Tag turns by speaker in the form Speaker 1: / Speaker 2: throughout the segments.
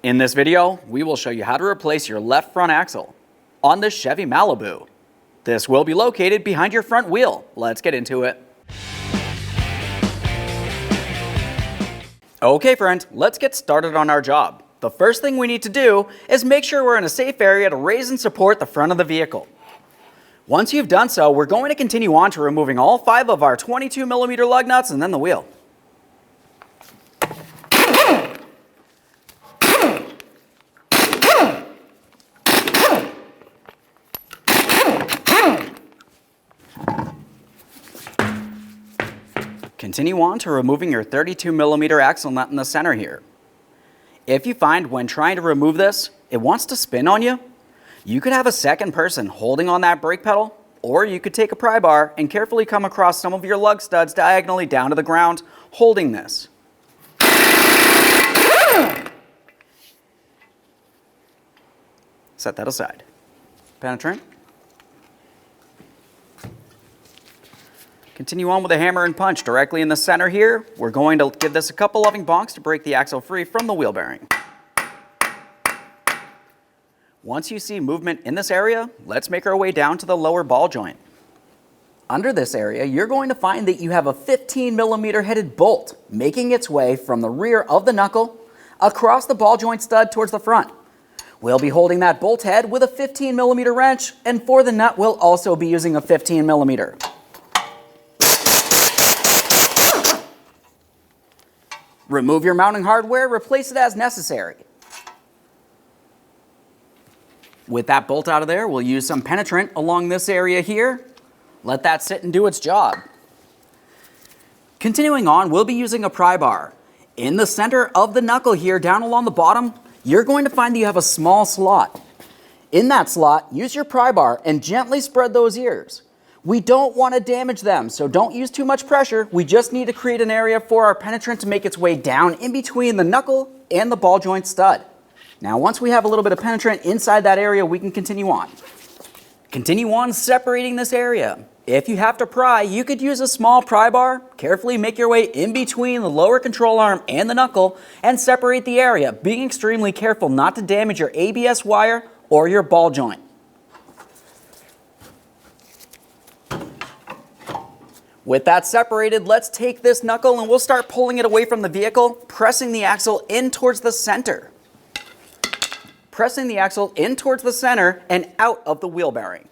Speaker 1: In this video, we will show you how to replace your left front axle on this Chevy Malibu. This will be located behind your front wheel. Let's get into it. Okay friend, let's get started on our job. The first thing we need to do is make sure we're in a safe area to raise and support the front of the vehicle. Once you've done so, we're going to continue on to removing all 5 of our 22mm lug nuts and then the wheel. Continue on to removing your 32mm axle nut in the center here. If you find when trying to remove this, it wants to spin on you, you could have a second person holding on that brake pedal, or you could take a pry bar and carefully come across some of your lug studs diagonally down to the ground, holding this. Set that aside. Penetrant. Continue on with a hammer and punch directly in the center here. We're going to give this a couple loving bonks to break the axle free from the wheel bearing. Once you see movement in this area, let's make our way down to the lower ball joint. Under this area, you're going to find that you have a 15mm headed bolt making its way from the rear of the knuckle across the ball joint stud towards the front. We'll be holding that bolt head with a 15mm wrench, and for the nut, we'll also be using a 15mm. Remove your mounting hardware, replace it as necessary. With that bolt out of there, we'll use some penetrant along this area here. Let that sit and do its job. Continuing on, we'll be using a pry bar. In the center of the knuckle here, down along the bottom, you're going to find that you have a small slot. In that slot, use your pry bar and gently spread those ears. We don't want to damage them, so don't use too much pressure. We just need to create an area for our penetrant to make its way down in between the knuckle and the ball joint stud. Now, once we have a little bit of penetrant inside that area, we can continue on. Continue on separating this area. If you have to pry, you could use a small pry bar. Carefully make your way in between the lower control arm and the knuckle and separate the area, being extremely careful not to damage your ABS wire or your ball joint. With that separated, let's take this knuckle and we'll start pulling it away from the vehicle, pressing the axle in towards the center. Pressing the axle in towards the center and out of the wheel bearing.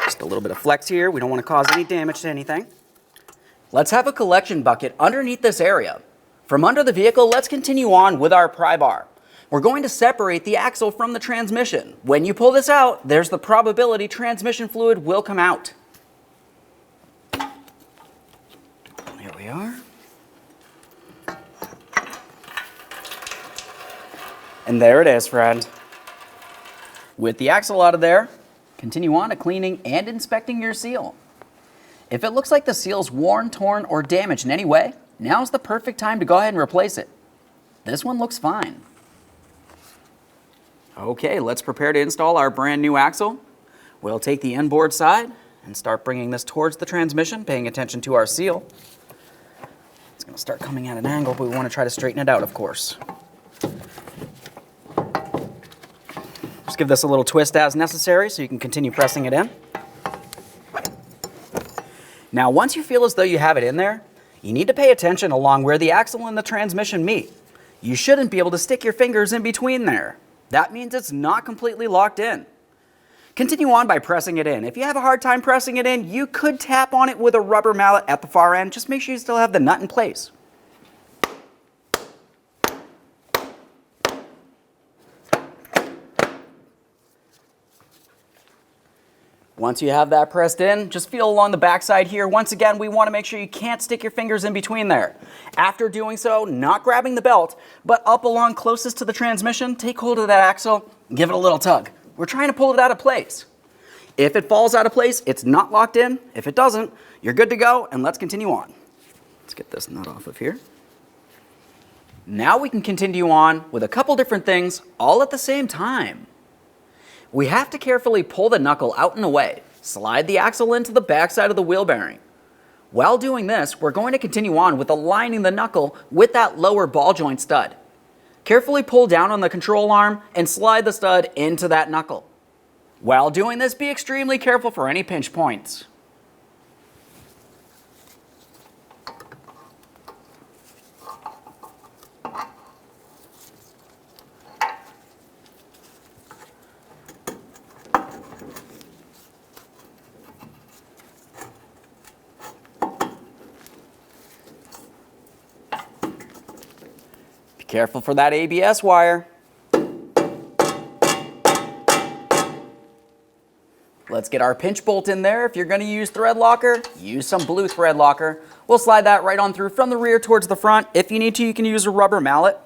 Speaker 1: Just a little bit of flex here. We don't want to cause any damage to anything. Let's have a collection bucket underneath this area. From under the vehicle, let's continue on with our pry bar. We're going to separate the axle from the transmission. When you pull this out, there's the probability transmission fluid will come out. Here we are. And there it is, friend. With the axle out of there, continue on to cleaning and inspecting your seal. If it looks like the seal's worn, torn, or damaged in any way, now's the perfect time to go ahead and replace it. This one looks fine. Okay, let's prepare to install our brand new axle. We'll take the inboard side and start bringing this towards the transmission, paying attention to our seal. It's going to start coming at an angle, but we want to try to straighten it out, of course. Just give this a little twist as necessary so you can continue pressing it in. Now, once you feel as though you have it in there, you need to pay attention along where the axle and the transmission meet. You shouldn't be able to stick your fingers in between there. That means it's not completely locked in. Continue on by pressing it in. If you have a hard time pressing it in, you could tap on it with a rubber mallet at the far end. Just make sure you still have the nut in place. Once you have that pressed in, just feel along the backside here. Once again, we want to make sure you can't stick your fingers in between there. After doing so, not grabbing the belt, but up along closest to the transmission, take hold of that axle, give it a little tug. We're trying to pull it out of place. If it falls out of place, it's not locked in. If it doesn't, you're good to go, and let's continue on. Let's get this nut off of here. Now we can continue on with a couple different things all at the same time. We have to carefully pull the knuckle out and away, slide the axle into the backside of the wheel bearing. While doing this, we're going to continue on with aligning the knuckle with that lower ball joint stud. Carefully pull down on the control arm and slide the stud into that knuckle. While doing this, be extremely careful for any pinch points. Careful for that ABS wire. Let's get our pinch bolt in there. If you're going to use thread locker, use some blue thread locker. We'll slide that right on through from the rear towards the front. If you need to, you can use a rubber mallet.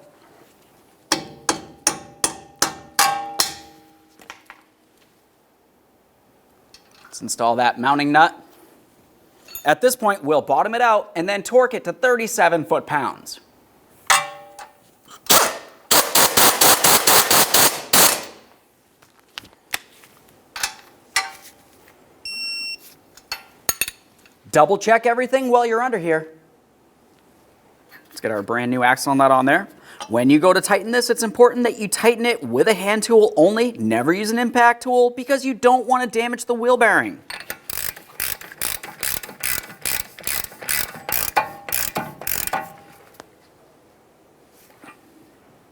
Speaker 1: Let's install that mounting nut. At this point, we'll bottom it out and then torque it to 37 foot-pounds. Double check everything while you're under here. Let's get our brand new axle nut on there. When you go to tighten this, it's important that you tighten it with a hand tool only. Never use an impact tool because you don't want to damage the wheel bearing.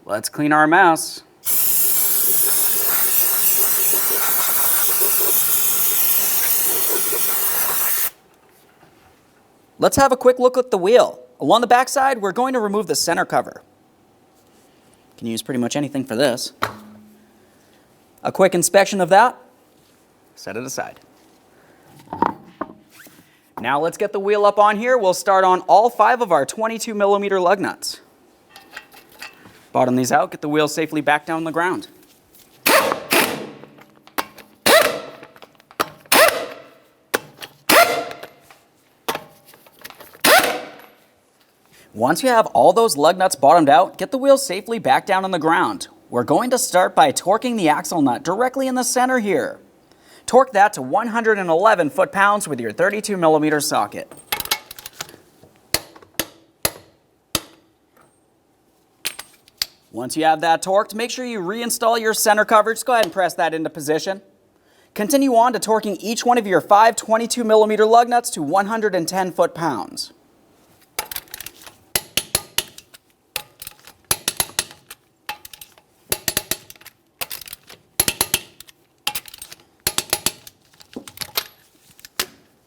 Speaker 1: Let's clean our mess. Let's have a quick look at the wheel. Along the back side, we're going to remove the center cover. You can use pretty much anything for this. A quick inspection of that. Set it aside. Now let's get the wheel up on here. We'll start on all 5 of our 22mm lug nuts. Bottom these out, get the wheel safely back down on the ground. Once you have all those lug nuts bottomed out, get the wheel safely back down on the ground. We're going to start by torquing the axle nut directly in the center here. Torque that to 111 foot-pounds with your 32mm socket. Once you have that torqued, make sure you reinstall your center cover. Just go ahead and press that into position. Continue on to torquing each one of your 5 22mm lug nuts to 110 foot-pounds.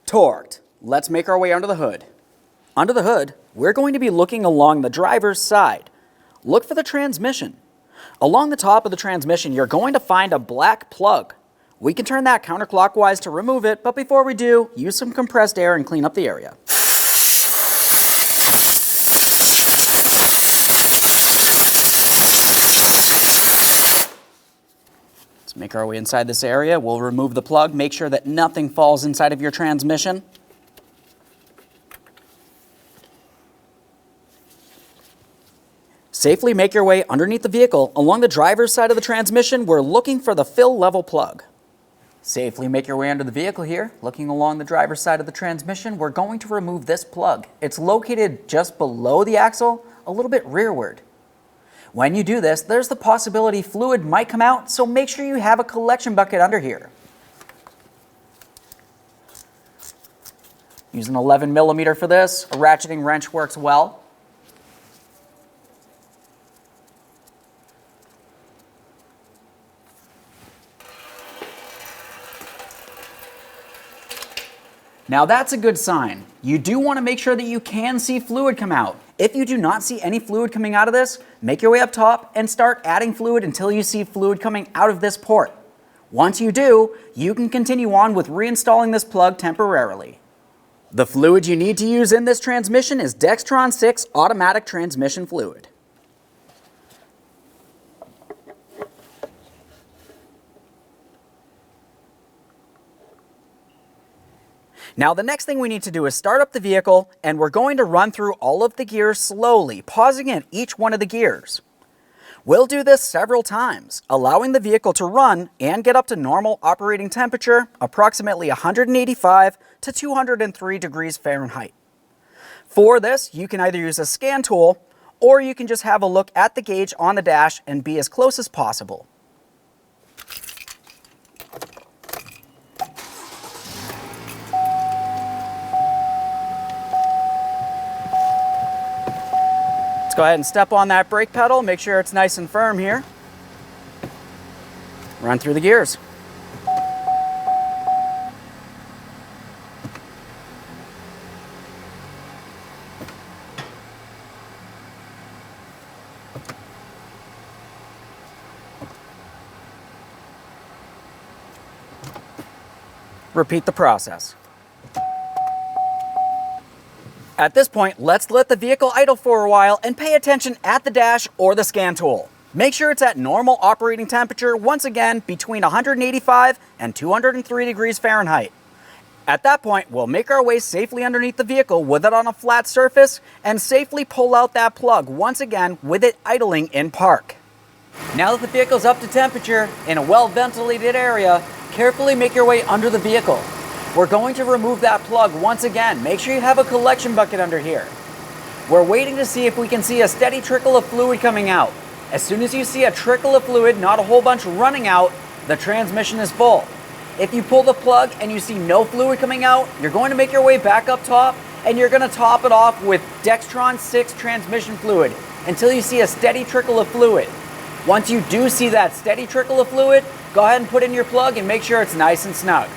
Speaker 1: Torqued. Let's make our way under the hood. Under the hood, we're going to be looking along the driver's side. Look for the transmission. Along the top of the transmission, you're going to find a black plug. We can turn that counterclockwise to remove it, but before we do, use some compressed air and clean up the area. Let's make our way inside this area. We'll remove the plug. Make sure that nothing falls inside of your transmission. Safely make your way underneath the vehicle. Along the driver's side of the transmission, we're looking for the fill level plug. Safely make your way under the vehicle here. Looking along the driver's side of the transmission, we're going to remove this plug. It's located just below the axle, a little bit rearward. When you do this, there's the possibility fluid might come out, so make sure you have a collection bucket under here. Use an 11mm for this. A ratcheting wrench works well. Now that's a good sign. You do want to make sure that you can see fluid come out. If you do not see any fluid coming out of this, make your way up top and start adding fluid until you see fluid coming out of this port. Once you do, you can continue on with reinstalling this plug temporarily. The fluid you need to use in this transmission is Dextron 6 automatic transmission fluid. Now the next thing we need to do is start up the vehicle, and we're going to run through all of the gears slowly, pausing at each one of the gears. We'll do this several times, allowing the vehicle to run and get up to normal operating temperature, approximately 185 to 203 degrees Fahrenheit. For this, you can either use a scan tool or you can just have a look at the gauge on the dash and be as close as possible. Let's go ahead and step on that brake pedal, make sure it's nice and firm here. Run through the gears. Repeat the process. At this point, let's let the vehicle idle for a while and pay attention at the dash or the scan tool. Make sure it's at normal operating temperature, once again, between 185 and 203 degrees Fahrenheit. At that point, we'll make our way safely underneath the vehicle with it on a flat surface and safely pull out that plug, once again, with it idling in park. Now that the vehicle's up to temperature in a well-ventilated area, carefully make your way under the vehicle. We're going to remove that plug once again. Make sure you have a collection bucket under here. We're waiting to see if we can see a steady trickle of fluid coming out. As soon as you see a trickle of fluid, not a whole bunch running out, the transmission is full. If you pull the plug and you see no fluid coming out, you're going to make your way back up top and you're going to top it off with Dextron 6 transmission fluid until you see a steady trickle of fluid. Once you do see that steady trickle of fluid, go ahead and put in your plug and make sure it's nice and snug.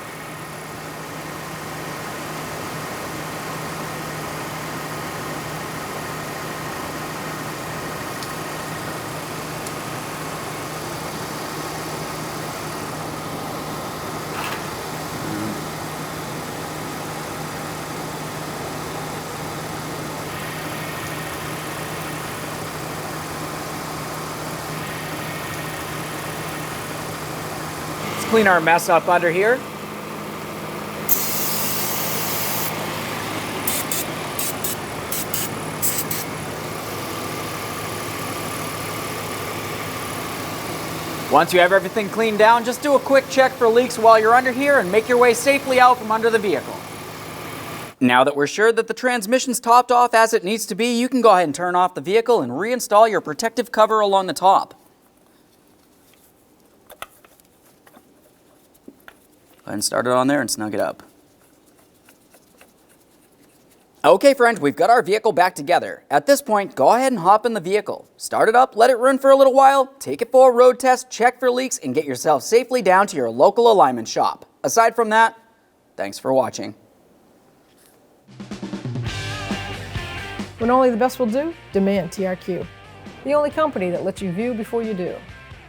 Speaker 1: Clean our mess up under here. Once you have everything cleaned down, just do a quick check for leaks while you're under here and make your way safely out from under the vehicle. Now that we're sure that the transmission's topped off as it needs to be, you can go ahead and turn off the vehicle and reinstall your protective cover along the top. Go ahead and start it on there and snug it up. Okay friends, we've got our vehicle back together. At this point, go ahead and hop in the vehicle. Start it up, let it run for a little while, take it for a road test, check for leaks, and get yourself safely down to your local alignment shop. Aside from that, thanks for watching.
Speaker 2: When only the best will do, demand TRQ. The only company that lets you view before you do.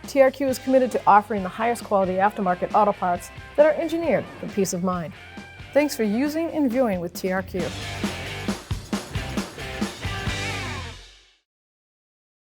Speaker 2: TRQ is committed to offering the highest quality aftermarket auto parts that are engineered for peace of mind. Thanks for using and viewing with TRQ.